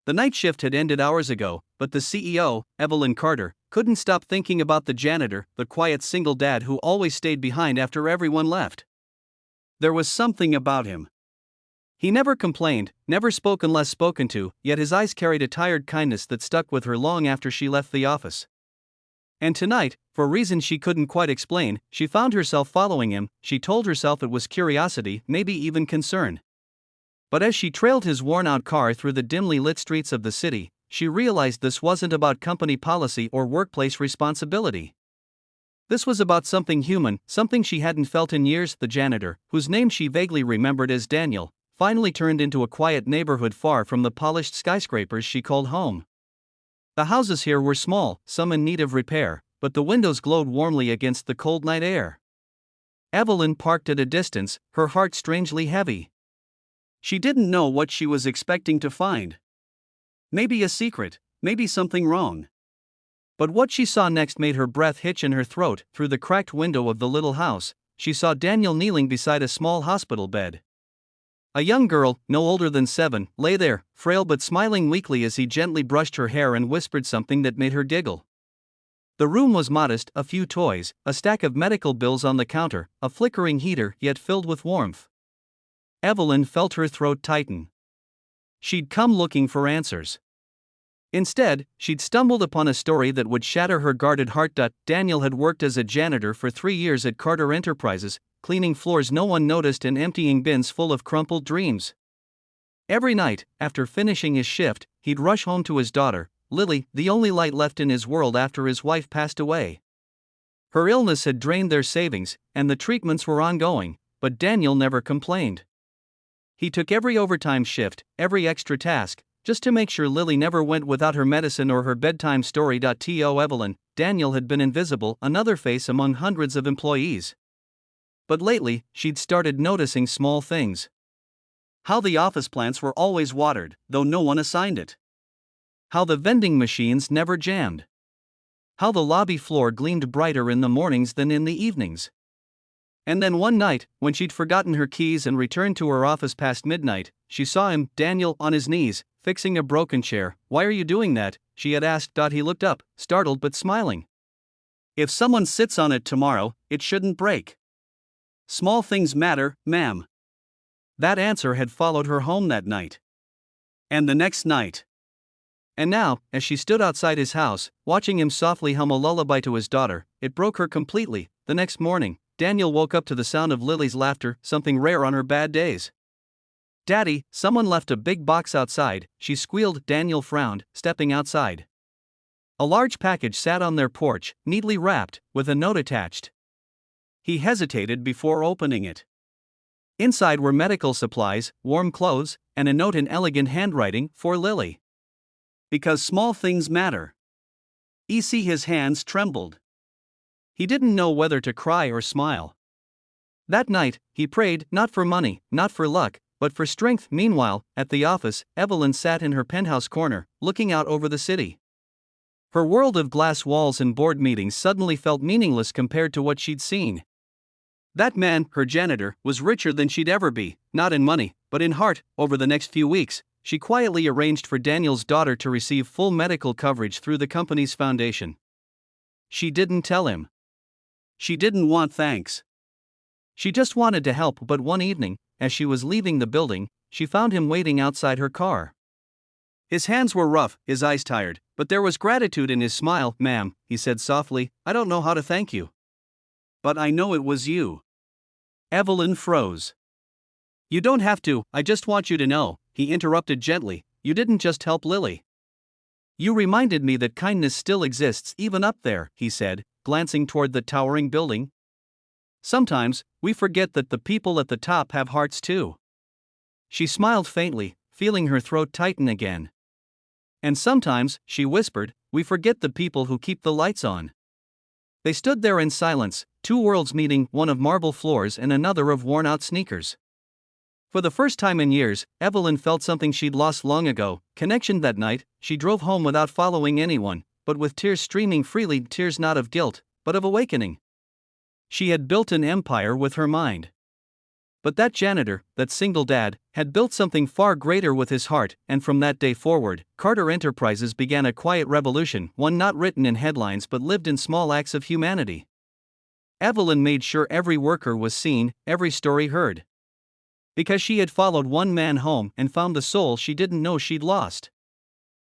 The night shift had ended hours ago, but the CEO, Evelyn Carter, couldn't stop thinking about the janitor, the quiet single dad who always stayed behind after everyone left. There was something about him. He never complained, never spoke unless spoken to, yet his eyes carried a tired kindness that stuck with her long after she left the office. And tonight, for reasons she couldn't quite explain, she found herself following him. She told herself it was curiosity, maybe even concern. But as she trailed his worn-out car through the dimly lit streets of the city, she realized this wasn't about company policy or workplace responsibility. This was about something human, something she hadn't felt in years. The janitor, whose name she vaguely remembered as Daniel, finally turned into a quiet neighborhood far from the polished skyscrapers she called home. The houses here were small, some in need of repair, but the windows glowed warmly against the cold night air. Evelyn parked at a distance, her heart strangely heavy. She didn't know what she was expecting to find. Maybe a secret, maybe something wrong. But what she saw next made her breath hitch in her throat. Through the cracked window of the little house, she saw Daniel kneeling beside a small hospital bed. A young girl, no older than 7, lay there, frail but smiling weakly as he gently brushed her hair and whispered something that made her giggle. The room was modest, a few toys, a stack of medical bills on the counter, a flickering heater yet filled with warmth. Evelyn felt her throat tighten. She'd come looking for answers. Instead, she'd stumbled upon a story that would shatter her guarded heart. Daniel had worked as a janitor for 3 years at Carter Enterprises, cleaning floors no one noticed and emptying bins full of crumpled dreams. Every night, after finishing his shift, he'd rush home to his daughter, Lily, the only light left in his world after his wife passed away. Her illness had drained their savings, and the treatments were ongoing, but Daniel never complained. He took every overtime shift, every extra task, just to make sure Lily never went without her medicine or her bedtime story. To Evelyn, Daniel had been invisible, another face among hundreds of employees. But lately, she'd started noticing small things. How the office plants were always watered, though no one assigned it. How the vending machines never jammed. How the lobby floor gleamed brighter in the mornings than in the evenings. And then one night, when she'd forgotten her keys and returned to her office past midnight, she saw him, Daniel, on his knees, fixing a broken chair. "Why are you doing that?" she had asked. He looked up, startled but smiling. "If someone sits on it tomorrow, it shouldn't break. Small things matter, ma'am." That answer had followed her home that night. And the next night. And now, as she stood outside his house, watching him softly hum a lullaby to his daughter, it broke her completely. The next morning, Daniel woke up to the sound of Lily's laughter, something rare on her bad days. "Daddy, someone left a big box outside," she squealed. Daniel frowned, stepping outside. A large package sat on their porch, neatly wrapped, with a note attached. He hesitated before opening it. Inside were medical supplies, warm clothes, and a note in elegant handwriting, for Lily. "Because small things matter." His hands trembled. He didn't know whether to cry or smile. That night, he prayed, not for money, not for luck, but for strength. Meanwhile, at the office, Evelyn sat in her penthouse corner, looking out over the city. Her world of glass walls and board meetings suddenly felt meaningless compared to what she'd seen. That man, her janitor, was richer than she'd ever be, not in money, but in heart. Over the next few weeks, she quietly arranged for Daniel's daughter to receive full medical coverage through the company's foundation. She didn't tell him. She didn't want thanks. She just wanted to help. But one evening, as she was leaving the building, she found him waiting outside her car. His hands were rough, his eyes tired, but there was gratitude in his smile. "Ma'am," he said softly, "I don't know how to thank you. But I know it was you." Evelyn froze. "You don't have to, I just want you to know," he interrupted gently, "you didn't just help Lily. You reminded me that kindness still exists even up there," he said, glancing toward the towering building. "Sometimes, we forget that the people at the top have hearts too." She smiled faintly, feeling her throat tighten again. "And sometimes," she whispered, "we forget the people who keep the lights on." They stood there in silence, two worlds meeting, one of marble floors and another of worn-out sneakers. For the first time in years, Evelyn felt something she'd lost long ago, connection. That night, she drove home without following anyone, but with tears streaming freely, tears not of guilt, but of awakening. She had built an empire with her mind. But that janitor, that single dad, had built something far greater with his heart, and from that day forward, Carter Enterprises began a quiet revolution, one not written in headlines but lived in small acts of humanity. Evelyn made sure every worker was seen, every story heard. Because she had followed one man home and found the soul she didn't know she'd lost.